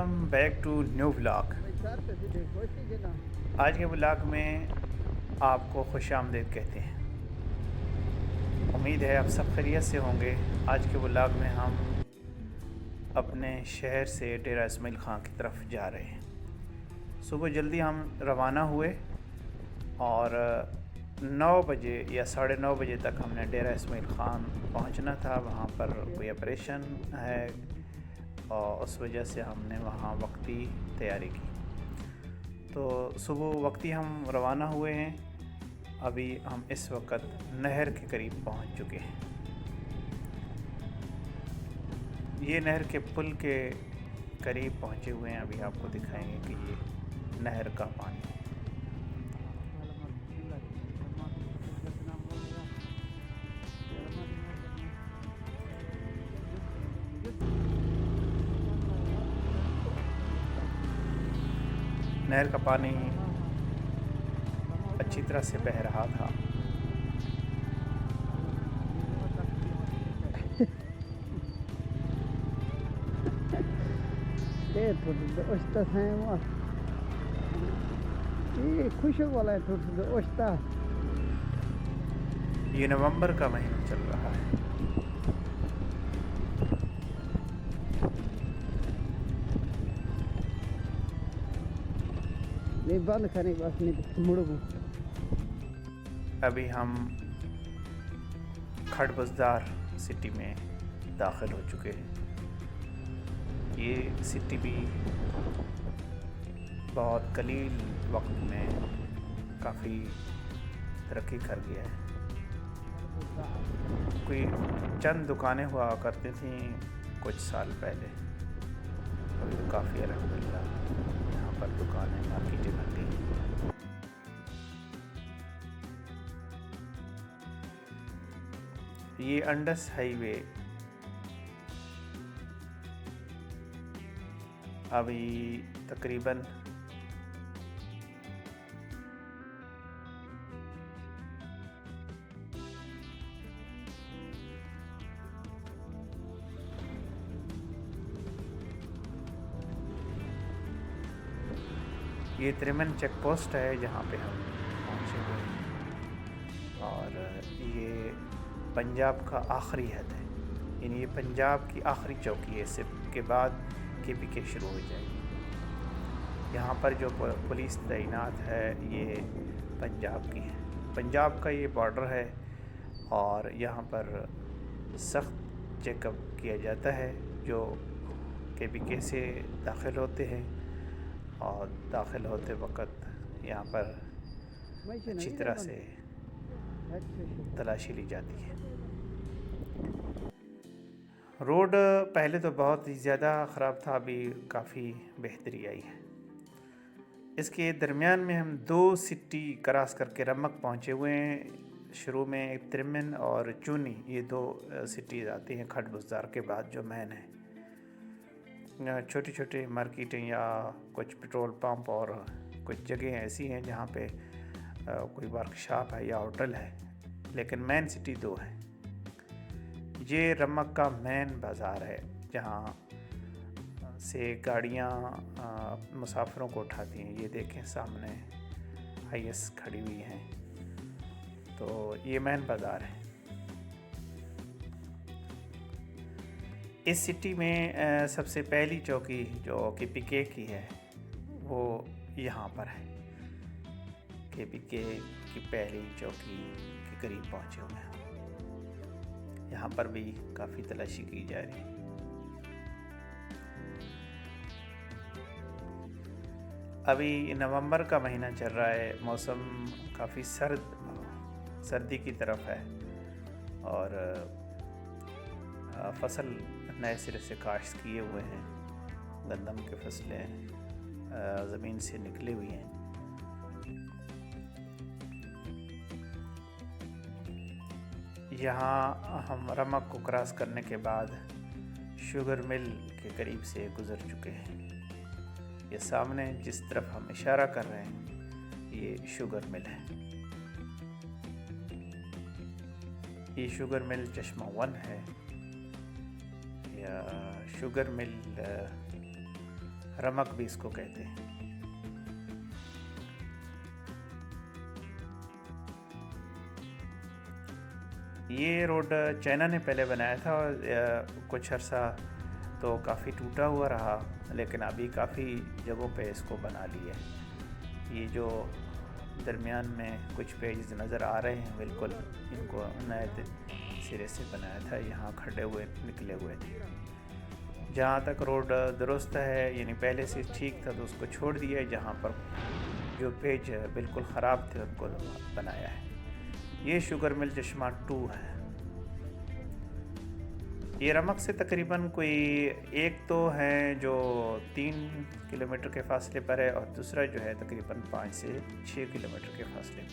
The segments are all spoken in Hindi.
Welcome back to new vlog. आज के व्लॉग में आपको खुश आमदीद कहते हैं। उम्मीद है आप सब खैरियत से होंगे। आज के व्लॉग में हम अपने शहर से डेरा इस्माइल ख़ान की तरफ जा रहे हैं। सुबह जल्दी हम रवाना हुए और 9 बजे या 9:30 बजे तक हमने डेरा इस्माइल ख़ान पहुंचना था। वहां पर कोई ऑपरेशन है और उस वजह से हमने वहाँ वक्ती तैयारी की। तो सुबह वक्ती हम रवाना हुए हैं। अभी हम इस वक्त नहर के करीब पहुँच चुके हैं। ये नहर के पुल के करीब पहुँचे हुए हैं। अभी आपको दिखाएंगे कि ये नहर का पानी। नहर का पानी अच्छी तरह से बह रहा था। ये नवंबर का महीना चल रहा है। बंद करने बस नहीं मुड़ू। अभी हम खड़बसदार सिटी में दाखिल हो चुके हैं। ये सिटी भी बहुत कलील वक्त में काफ़ी तरक्की कर गया है। कोई चंद दुकानें हुआ करती थीं कुछ साल पहले, अभी तो काफ़ी अल्हम्दुलिल्लाह यहाँ पर दुकानें मार्केटें बन गई। ये अंडस हाईवे अभी तकरीबन ये त्रिमन चेक पोस्ट है जहाँ पे हम पहुँचे हुए हैं। और ये पंजाब का आखिरी हद है, यानी ये पंजाब की आखिरी चौकी है। इसके बाद KPK शुरू हो जाएगी। यहाँ पर जो पुलिस तैनात है ये पंजाब की है। पंजाब का ये बॉर्डर है और यहाँ पर सख्त चेकअप किया जाता है जो KPK से दाखिल होते हैं। और दाखिल होते वक्त यहाँ पर अच्छी तरह से तलाशी ली जाती है। रोड पहले तो बहुत ही ज़्यादा ख़राब था, अभी काफ़ी बेहतरी आई है। इसके दरमियान में हम 2 सिटी क्रॉस करके रमक पहुँचे हुए हैं। शुरू में त्रिमन और चूनी, ये 2 सिटीज़ आती हैं खड़बसदार के बाद जो मैन है। छोटी छोटी मार्केटें या कुछ पेट्रोल पंप और कुछ जगह ऐसी हैं जहाँ पे कोई वर्कशॉप है या होटल है, लेकिन मेन सिटी 2 है। ये रमक का मेन बाज़ार है जहाँ से गाड़ियाँ मुसाफिरों को उठाती हैं। ये देखें सामने IS खड़ी हुई हैं, तो ये मेन बाज़ार है। इस सिटी में सबसे पहली चौकी जो KPK की है वो यहाँ पर है। KPK की पहली चौकी के करीब पहुँचे हुए हैं। यहाँ पर भी काफ़ी तलाशी की जा रही है। अभी नवंबर का महीना चल रहा है, मौसम काफ़ी सर्दी की तरफ है और फसल नए सिरे से काश्त किए हुए हैं। गंदम की फसलें ज़मीन से निकली हुई हैं। यहाँ हम रमक को क्रॉस करने के बाद शुगर मिल के करीब से गुज़र चुके हैं। ये सामने जिस तरफ हम इशारा कर रहे हैं ये शुगर मिल है। ये शुगर मिल चश्मा 1 है या शुगर मिल रमक भी इसको कहते हैं। ये रोड चाइना ने पहले बनाया था और कुछ अर्सा तो काफ़ी टूटा हुआ रहा, लेकिन अभी काफ़ी जगहों पे इसको बना लिया है। ये जो दरमियान में कुछ पेज नज़र आ रहे हैं, बिल्कुल इनको नए सिरे से बनाया था। यहाँ खड़े हुए निकले हुए थे। जहाँ तक रोड दुरुस्त है, यानी पहले से ठीक था तो उसको छोड़ दिया है। जहाँ पर जो पेज बिल्कुल ख़राब थे उनको बनाया है। ये शुगर मिल चश्मा 2 है। ये रमक से तकरीबन कोई एक तो है जो 3 किलोमीटर के फासले पर है और दूसरा जो है तकरीबन 5 से 6 किलोमीटर के फासले में।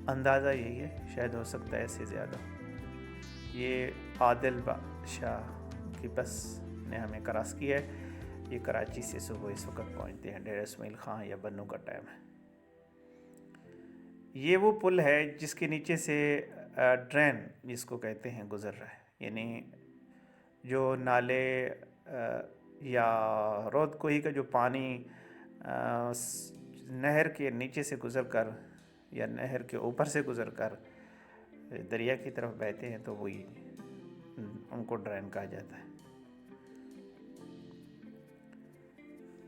अंदाज़ा यही है, शायद हो सकता है इससे ज़्यादा। ये आदिल बादशाह की बस ने हमें क्रॉस किया है। ये कराची से सुबह इस वक्त पहुँचते हैं। डेरा इस्माइल खां या बन्नू का टाइम है। ये वो पुल है जिसके नीचे से ड्रेन जिसको कहते हैं गुज़र रहा है, यानी जो नाले या रोद कोही का जो पानी नहर के नीचे से गुज़र कर या नहर के ऊपर से गुज़र कर दरिया की तरफ बहते हैं, तो वही उनको ड्रेन कहा जाता है।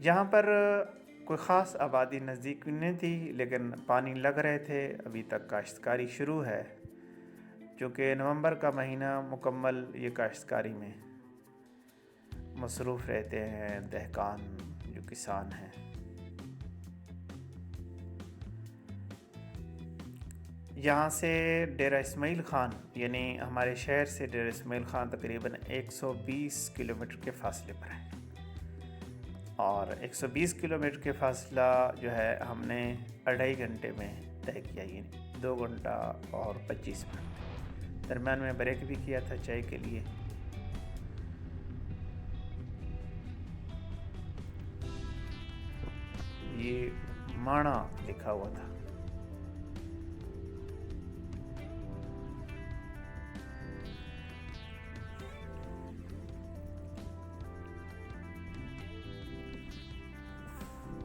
जहाँ पर कोई ख़ास आबादी नज़दीक नहीं थी, लेकिन पानी लग रहे थे। अभी तक काश्तकारी शुरू है, क्योंकि नवंबर का महीना मुकम्मल ये काश्तकारी में मसरूफ़ रहते हैं दहकान जो किसान हैं। यहाँ से डेरा इस्माइल खान यानी हमारे शहर से डेरा इस्माइल खान तकरीबन 120 किलोमीटर के फासले पर है। और 120 किलोमीटर के फासला जो है हमने 2.5 घंटे में तय किया, यानी 2 घंटा और 25 मिनट। दरम्यान में ब्रेक भी किया था चाय के लिए। ये माणा लिखा हुआ था।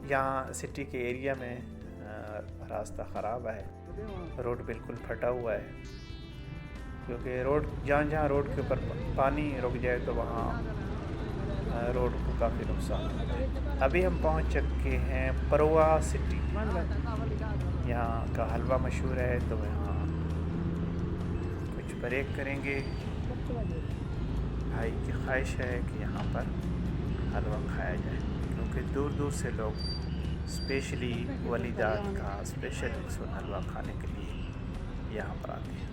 यहाँ सिटी के एरिया में रास्ता ख़राब है, रोड बिल्कुल फटा हुआ है, क्योंकि रोड जहाँ रोड के ऊपर पानी रुक जाए तो वहाँ रोड को काफ़ी नुकसान होता है। अभी हम पहुँच चुके हैं परवा सिटी। यहाँ का हलवा मशहूर है, तो यहाँ कुछ ब्रेक करेंगे। भाई की ख्वाहिश है कि यहाँ पर हलवा खाया जाए, क्योंकि दूर दूर से लोग स्पेशली वलीदात का स्पेशल सुन हलवा खाने के लिए यहाँ पर आते हैं।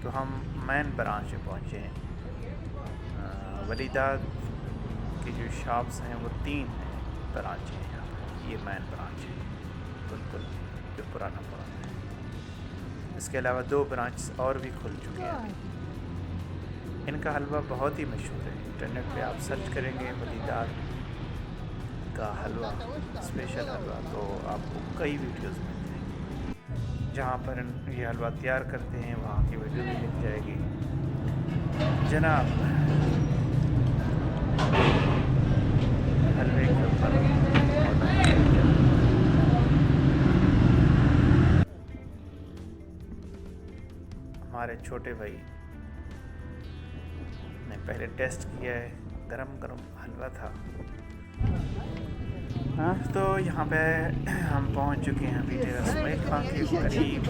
तो हम मेन ब्रांच में पहुँचे हैं। वलीदात की जो शॉप्स हैं वो 3 हैं, ब्रांच हैं यहाँ पर। ये मेन ब्रांच है बिल्कुल जो पुराना है। इसके अलावा 2 ब्रांच और भी खुल चुके हैं। इनका हलवा बहुत ही मशहूर है। इंटरनेट पे आप सर्च करेंगे वलीदात का हलवा, स्पेशल हलवा, तो आपको कई वीडियोस मिल जाएंगी जहाँ पर ये हलवा तैयार करते हैं। वहाँ की वीडियो भी मिल जाएगी। जनाब हलवे के ऊपर हमारे छोटे भाई ने पहले टेस्ट किया है। गरम गरम हलवा था। हाँ, तो यहाँ पे हम पहुँच चुके हैं अभी डेरा इस्माइल खां के करीब।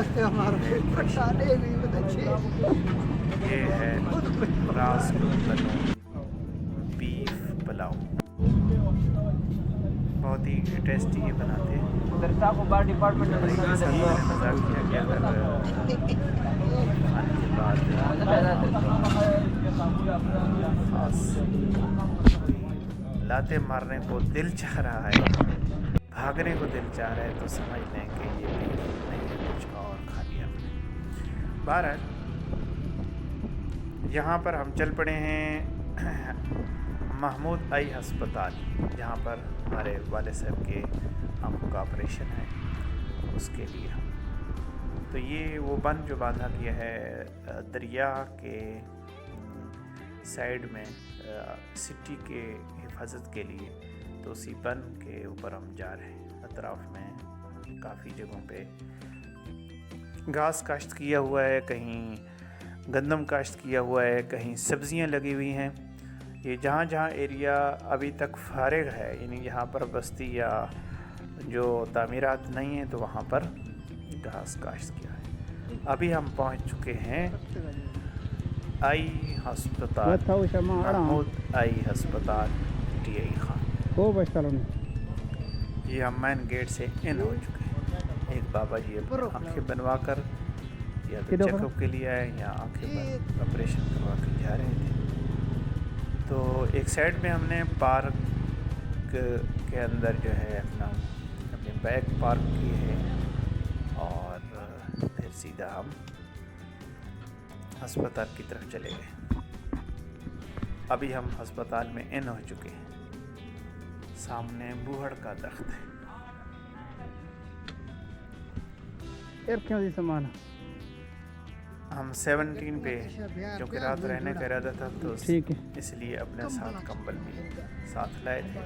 ये है रास बीफ पुलाव, बहुत ही टेस्टी ये बनाते हैं। मजाक किया गया खाने के बाद लाते मारने को दिल चाह रहा है, भागने को दिल चाह रहा है, तो समझ लें कि ये नहीं कुछ और खा लिया। बहरहाल यहाँ पर हम चल पड़े हैं महमूद आई अस्पताल, जहाँ पर हमारे वाले साहब के आंखों का ऑपरेशन है, उसके लिए। तो ये वो बंद जो बांधा गया है दरिया के साइड में सिटी के हिफाजत के लिए, तो उसी बन के ऊपर हम जा रहे हैं। अतराफ में काफ़ी जगहों पे घास काश्त किया हुआ है, कहीं गंदम काश्त किया हुआ है, कहीं सब्जियां लगी हुई हैं। ये जहाँ जहाँ एरिया अभी तक फारिग है, यानी यहाँ पर बस्ती या जो तामीरात नहीं है, तो वहाँ पर घास काश्त किया है। अभी हम पहुँच चुके हैं आई हस्पताल, महमूद आई हस्पताल टी.आई. खान। वो बचता ये हम मेन गेट से इन हो चुके हैं। एक बाबा जी अपनी आँखें बनवा कर या तो चेकअप के लिए आए या आँखें बन ऑपरेशन करवा कर जा रहे थे। तो एक साइड में हमने पार्क के अंदर जो है अपनी बाइक पार्क की है, और फिर सीधा हम अस्पताल की तरफ चले गए। अभी हम अस्पताल में इन हो चुके हैं। सामने बूहड़ का दरख्त है। यार क्यों जी सामान हम 17 पे, जो कि रात रहने का इरादा था, तो ठीक है, इसलिए अपने साथ कंबल भी साथ लाए थे।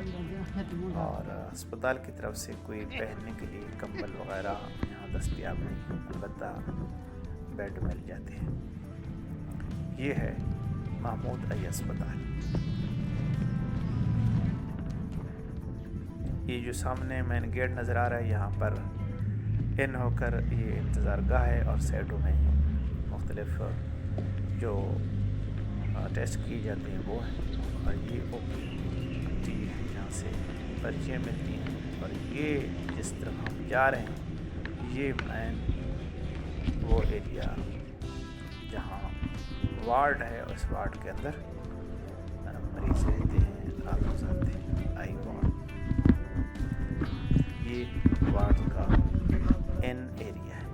और अस्पताल की तरफ से कोई पहनने के लिए कंबल वगैरह यहाँ दस्तयाब नहीं, अलबत्ता बेड मिल जाते हैं। ये है महमूद आई अस्पताल। ये जो सामने मेन गेट नज़र आ रहा है, यहाँ पर इन होकर ये इंतज़ार गाह है, और साइडों में मुख्तलिफ जो टेस्ट किए जाते हैं वो हैं। और ये ओपी है, यहाँ से पर्चियाँ मिलती हैं। और ये जिस तरफ हम जा रहे हैं, ये मेन वो एरिया जहाँ वार्ड है, उस वार्ड के अंदर मरीज़ रहते हैं, रात गुजारते हैं। आई वार्ड, ये वार्ड का एन एरिया है।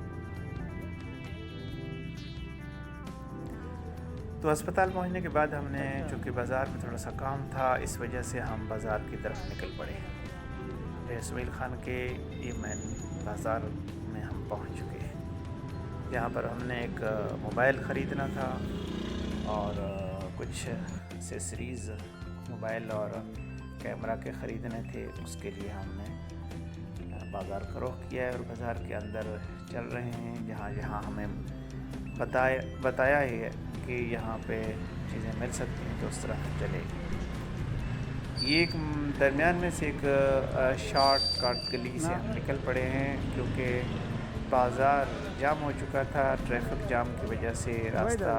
तो अस्पताल पहुंचने के बाद हमने, चूँकि बाज़ार में थोड़ा सा काम था, इस वजह से हम बाज़ार की तरफ निकल पड़े। इस्माइल खान के ये मेन बाज़ार में हम पहुंच चुके हैं। यहाँ पर हमने एक मोबाइल ख़रीदना था और कुछ एक्सेसरीज़ मोबाइल और कैमरा के ख़रीदने थे। उसके लिए हमने बाज़ार का रुख किया है और बाज़ार के अंदर चल रहे हैं। जहाँ जहाँ हमें बताया है कि यहाँ पे चीज़ें मिल सकती हैं, तो उस तरह चले। ये एक दरमियान में से एक शॉर्टकट गली से हम निकल पड़े हैं, क्योंकि बाज़ार जाम हो चुका था। ट्रैफिक जाम की वजह से रास्ता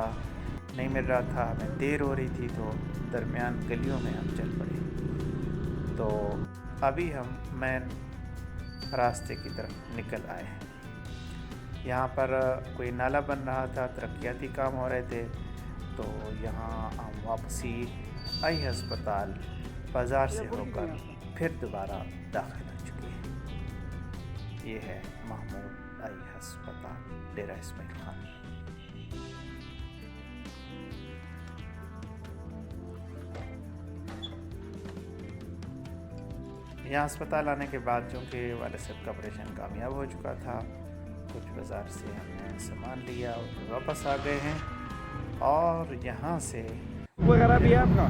नहीं मिल रहा था, हमें देर हो रही थी, तो दरमियान गलियों में हम चल पड़े। तो अभी हम मेन रास्ते की तरफ निकल आए हैं। यहाँ पर कोई नाला बन रहा था, तरक्याती काम हो रहे थे, तो यहाँ हम वापसी आई अस्पताल बाज़ार से होकर फिर दोबारा दाखिल हो चुके हैं। ये है महमूद आई अस्पताल, डेरा इस्माइल खान। यहाँ अस्पताल आने के बाद, चूँकि वाले साहब का ऑपरेशन कामयाब हो चुका था, कुछ बाज़ार से हमने सामान लिया और वापस आ गए हैं। और यहाँ से वगैरह भी है आपका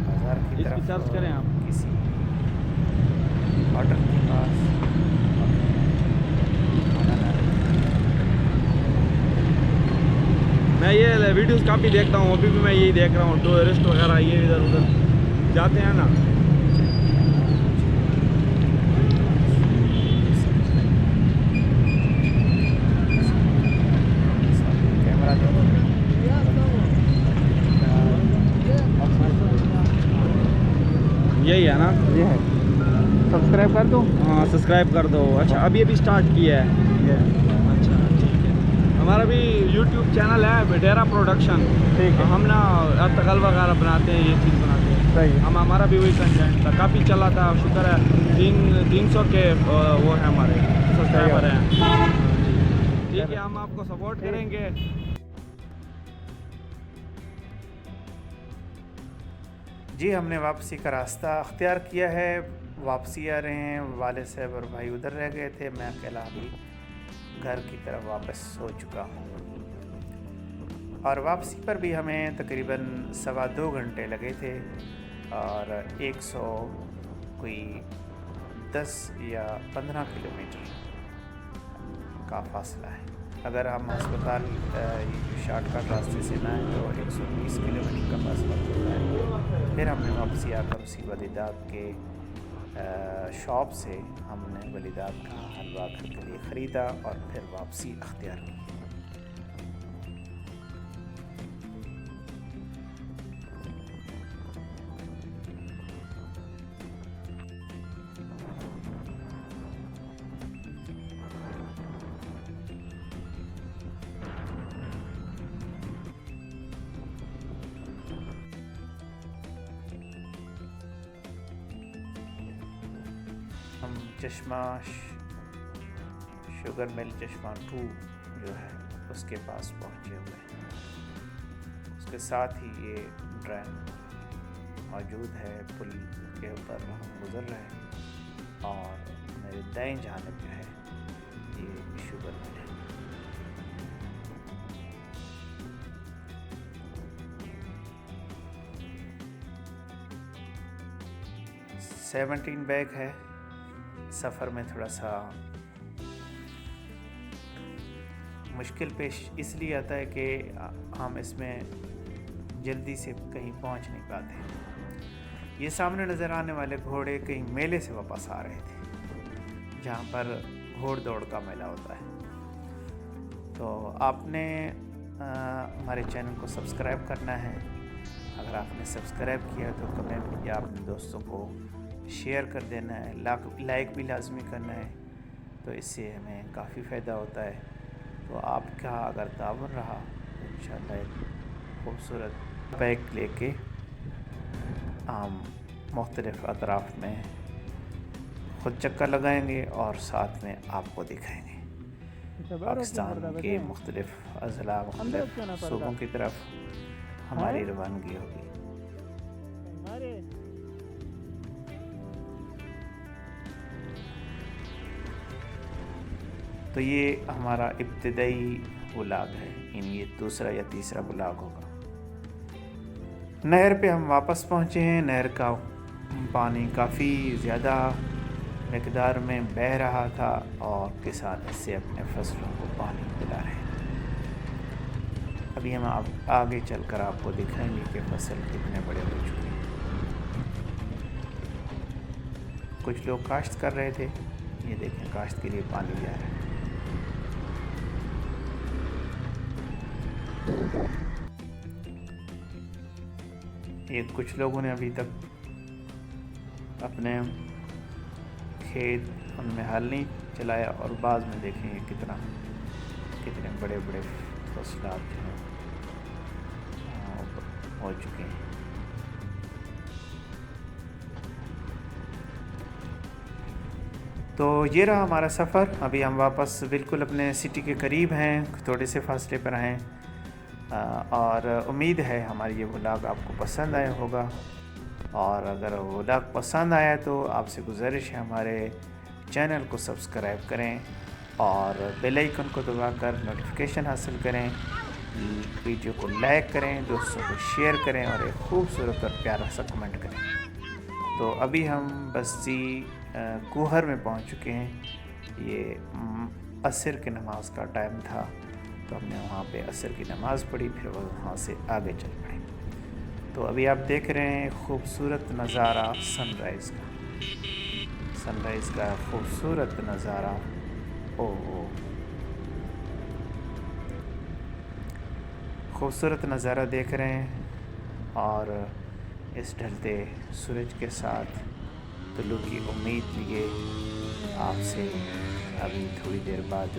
बाज़ार की तरफ सर्च करें आप किसी होटल के पास खाना ना। मैं ये वीडियोस काफ़ी देखता हूँ, अभी भी मैं यही देख रहा हूँ। टूरिस्ट वगैरह ये इधर उधर जाते हैं ना। यही है ना, ये है। सब्सक्राइब कर दो। हाँ सब्सक्राइब कर दो। अच्छा अभी अभी स्टार्ट किया है। अच्छा ठीक है। हमारा भी यूट्यूब चैनल है डेरा प्रोडक्शन। ठीक है। हम ना अरतगल वगैरह बनाते हैं, ये चीज़ बनाते हैं। सही। हम हमारा भी वही कंटेंट था, काफ़ी चला था, शुक्र है 300 के वो है हमारे सब्सक्राइबर हैं। ठीक है, हम आपको सपोर्ट करेंगे। जी, हमने वापसी का रास्ता अख्तियार किया है। वापसी आ रहे हैं। वाले साहब और भाई उधर रह गए थे, मैं अकेला अभी घर की तरफ वापस हो चुका हूँ। और वापसी पर भी हमें तकरीबन 2.25 घंटे लगे थे और 100 कोई 10 या 15 किलोमीटर का फासला है। अगर हम अस्पताल ये जो शॉर्टकट रास्ते से ना है तो 120 किलोमीटर का फासला होता है। फिर हमने वापसी आकर उसी वलीदात के शॉप से हमने वलीदात का हलवा घर के लिए ख़रीदा और फिर वापसी अख्तियार की। हम चश्मा शुगर मिल चश्मा 2 जो है उसके पास पहुँचे हुए हैं। उसके साथ ही ये ट्रेन मौजूद है। पुल के ऊपर हम गुज़र रहे हैं और मेरे दाएं जानिब जो है ये शुगर मिल है। सेवनटीन बैग है। सफ़र में थोड़ा सा मुश्किल पेश इसलिए आता है कि हम इसमें जल्दी से कहीं पहुंच नहीं पाते। ये सामने नज़र आने वाले घोड़े कहीं मेले से वापस आ रहे थे जहां पर घोड़ दौड़ का मेला होता है। तो आपने हमारे चैनल को सब्सक्राइब करना है। अगर आपने सब्सक्राइब किया तो कमेंट या अपने दोस्तों को शेयर कर देना है, लाइक भी लाजमी करना है। तो इससे हमें काफ़ी फ़ायदा होता है। तो आपका अगर तावन रहा तो इंशाअल्लाह एक खूबसूरत बैग लेके हम मुख्तलिफ़ अतराफ़ में ख़ुद चक्कर लगाएंगे और साथ में आपको दिखाएंगे। पाकिस्तान के मुख्तलिफ़ अज़ला मुख्तलिफ़ सूबों की तरफ हमारी रवानगी होगी। तो ये हमारा इब्तिदाई व्लॉग है। ये दूसरा या तीसरा व्लॉग होगा। नहर पे हम वापस पहुँचे हैं। नहर का पानी काफ़ी ज़्यादा मकदार में बह रहा था और किसान इससे अपने फसलों को पानी पिला रहे हैं। अभी हम आगे चलकर आपको दिखाएंगे कि फसल कितने बड़े हो चुके हैं। कुछ लोग काश्त कर रहे थे। ये देखें काश्त के लिए पानी जा रहा है। ये कुछ लोगों ने अभी तक अपने खेत उनमें हल नहीं चलाया और बाद में देखेंगे कितने बड़े बड़े फसलात जो हैं हो चुके हैं। तो ये रहा हमारा सफ़र। अभी हम वापस बिल्कुल अपने सिटी के करीब हैं, थोड़े से फासले पर हैं और उम्मीद है हमारी ये व्लॉग आपको पसंद आया होगा। और अगर व्लॉग पसंद आया तो आपसे गुजारिश है हमारे चैनल को सब्सक्राइब करें और बेल आइकन को दबाकर नोटिफिकेशन हासिल करें। वीडियो को लाइक करें, दोस्तों को शेयर करें और एक खूबसूरत और प्यारा सा कमेंट करें। तो अभी हम बस्ती कुहर में पहुंच चुके हैं। ये असर की नमाज का टाइम था तो हमने वहाँ पे असर की नमाज़ पढ़ी, फिर वहाँ से आगे चल पड़े। तो अभी आप देख रहे हैं खूबसूरत नज़ारा सनराइज़ का खूबसूरत नज़ारा। ओह, खूबसूरत नज़ारा देख रहे हैं और इस ढलते सूरज के साथ तुलू की उम्मीद लिए आपसे अभी थोड़ी देर बाद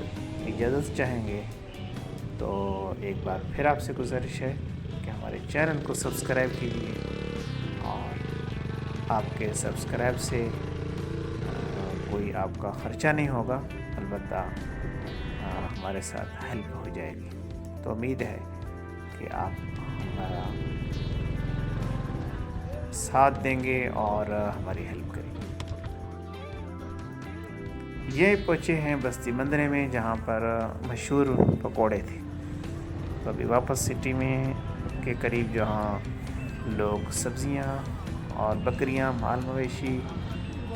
इजाज़त चाहेंगे। तो एक बार फिर आपसे गुजारिश है कि हमारे चैनल को सब्सक्राइब कीजिए और आपके सब्सक्राइब से कोई आपका ख़र्चा नहीं होगा, अलबत्ता हमारे साथ हेल्प हो जाएगी। तो उम्मीद है कि आप हमारा साथ देंगे और हमारी हेल्प करेंगे। ये पहुँचे हैं बस्ती मंदरे में जहाँ पर मशहूर पकोड़े थे। तो अभी वापस सिटी में के करीब जहाँ लोग सब्जियां और बकरियां, माल मवेशी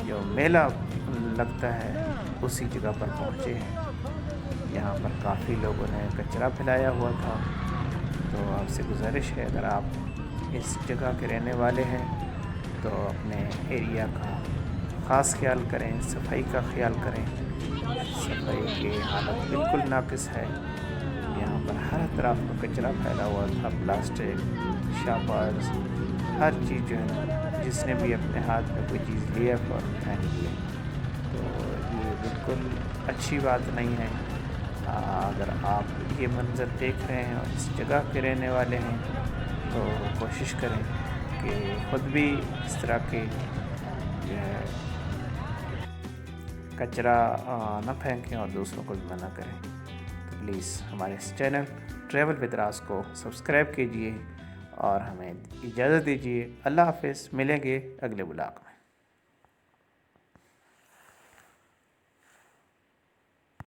जो मेला लगता है उसी जगह पर पहुँचे हैं। यहाँ पर काफ़ी लोगों ने कचरा फैलाया हुआ था। तो आपसे गुजारिश है, अगर आप इस जगह के रहने वाले हैं तो अपने एरिया का ख़ास ख्याल करें, सफाई का ख्याल करें। सफाई की हालत बिल्कुल नाक़िस है। यहाँ पर हर तरफ कचरा फैला हुआ था, प्लास्टिक, शापर्स, हर चीज़ जो है ना, जिसने भी अपने हाथ में कोई चीज़ लिया और फेंक दिया। तो ये बिल्कुल अच्छी बात नहीं है। अगर आप ये मंज़र देख रहे हैं और इस जगह के रहने वाले हैं तो कोशिश करें कि ख़ुद भी इस तरह के जो है कचरा न फेंकें और दूसरों को भी मना करें। तो प्लीज़ हमारे इस चैनल ट्रैवल विद राज को सब्सक्राइब कीजिए और हमें इजाज़त दीजिए। अल्लाह हाफ़िज़, मिलेंगे अगले ब्लॉग में।